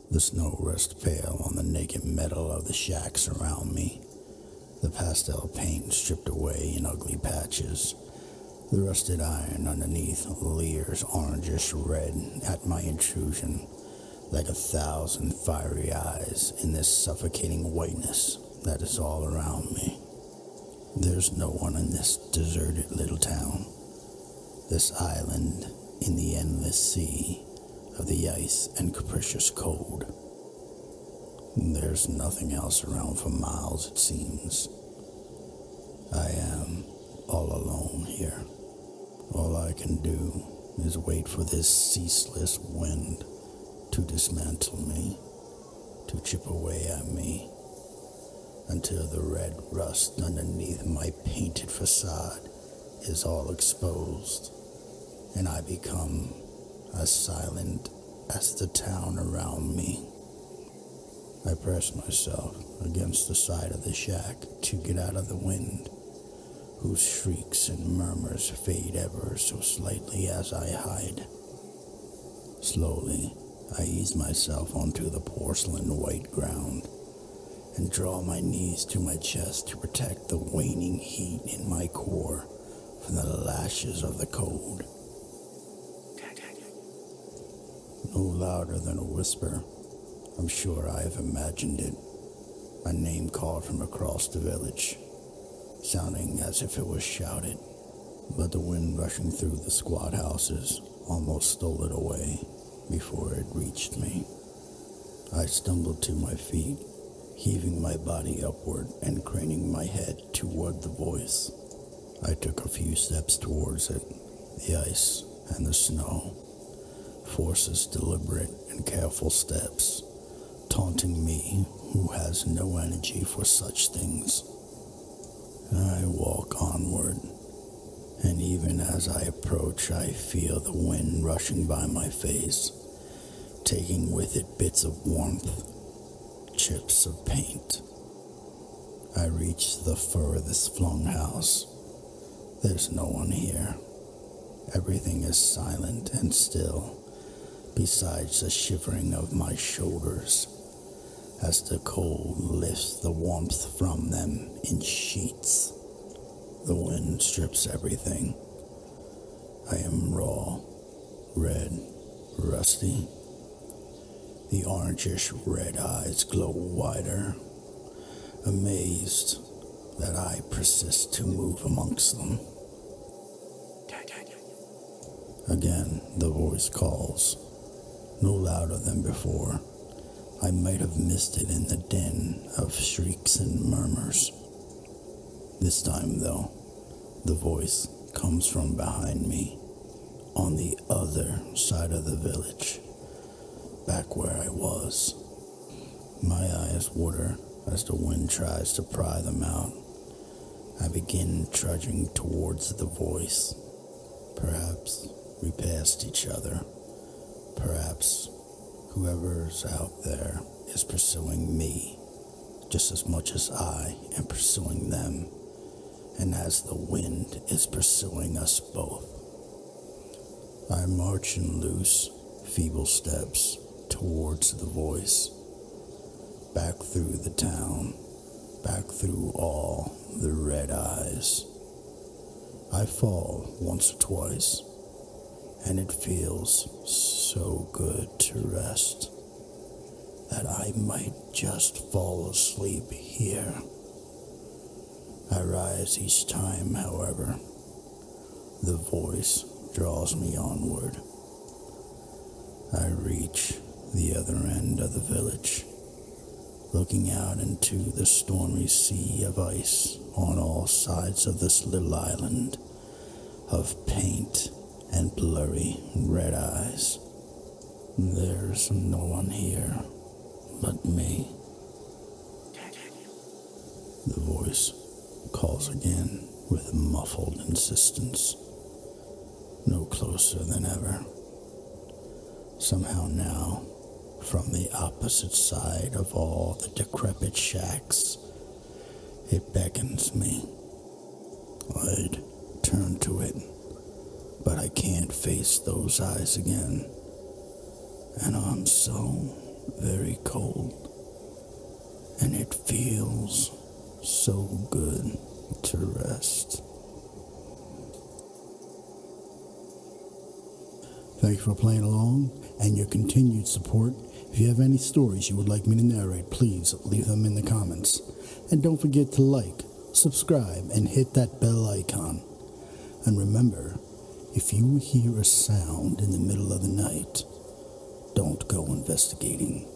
The snow rests pale on the naked metal of the shacks around me. The pastel paint stripped away in ugly patches. The rusted iron underneath leers orangish red at my intrusion, like 1,000 fiery eyes in this suffocating whiteness that is all around me. There's no one in this deserted little town, this island in the endless sea of the ice and capricious cold. There's nothing else around for miles, it seems. I am all alone here. All I can do is wait for this ceaseless wind to dismantle me, to chip away at me, until the red rust underneath my painted facade is all exposed, and I become as silent as the town around me. I press myself against the side of the shack to get out of the wind, whose shrieks and murmurs fade ever so slightly as I hide. Slowly, I ease myself onto the porcelain white ground and draw my knees to my chest to protect the waning heat in my core from the lashes of the cold. No louder than a whisper, I'm sure I have imagined it. My name called from across the village, sounding as if it was shouted, but the wind rushing through the squat houses almost stole it away before it reached me. I stumbled to my feet, heaving my body upward and craning my head toward the voice. I took a few steps towards it, the ice and the snow, forces deliberate and careful steps, taunting me who has no energy for such things. I walk onward, and even as I approach, I feel the wind rushing by my face, taking with it bits of warmth, chips of paint. I reach the furthest flung house. There's no one here. Everything is silent and still, besides the shivering of my shoulders, as the cold lifts the warmth from them in sheets. The wind strips everything. I am raw, red, rusty. The orangish red eyes glow wider, amazed that I persist to move amongst them. Again, the voice calls, no louder than before. I might have missed it in the din of shrieks and murmurs. This time, though, the voice comes from behind me, on the other side of the village, back where I was. My eyes water as the wind tries to pry them out. I begin trudging towards the voice. Perhaps we passed each other. Perhaps whoever's out there is pursuing me just as much as I am pursuing them, and as the wind is pursuing us both. I march in loose, feeble steps towards the voice, back through the town, back through all the red eyes. I fall once or twice, and it feels so good to rest that I might just fall asleep here. I rise each time, however. The voice draws me onward. I reach the other end of the village, looking out into the stormy sea of ice on all sides of this little island of paint and blurry red eyes. There's no one here but me. The voice calls again with muffled insistence, no closer than ever. Somehow now, from the opposite side of all the decrepit shacks, it beckons me. I'd turn to it, but I can't face those eyes again. And I'm so very cold, and it feels so good to rest. Thank you for playing along and your continued support. If you have any stories you would like me to narrate, please leave them in the comments. And don't forget to like, subscribe, and hit that bell icon. And remember, if you hear a sound in the middle of the night, don't go investigating.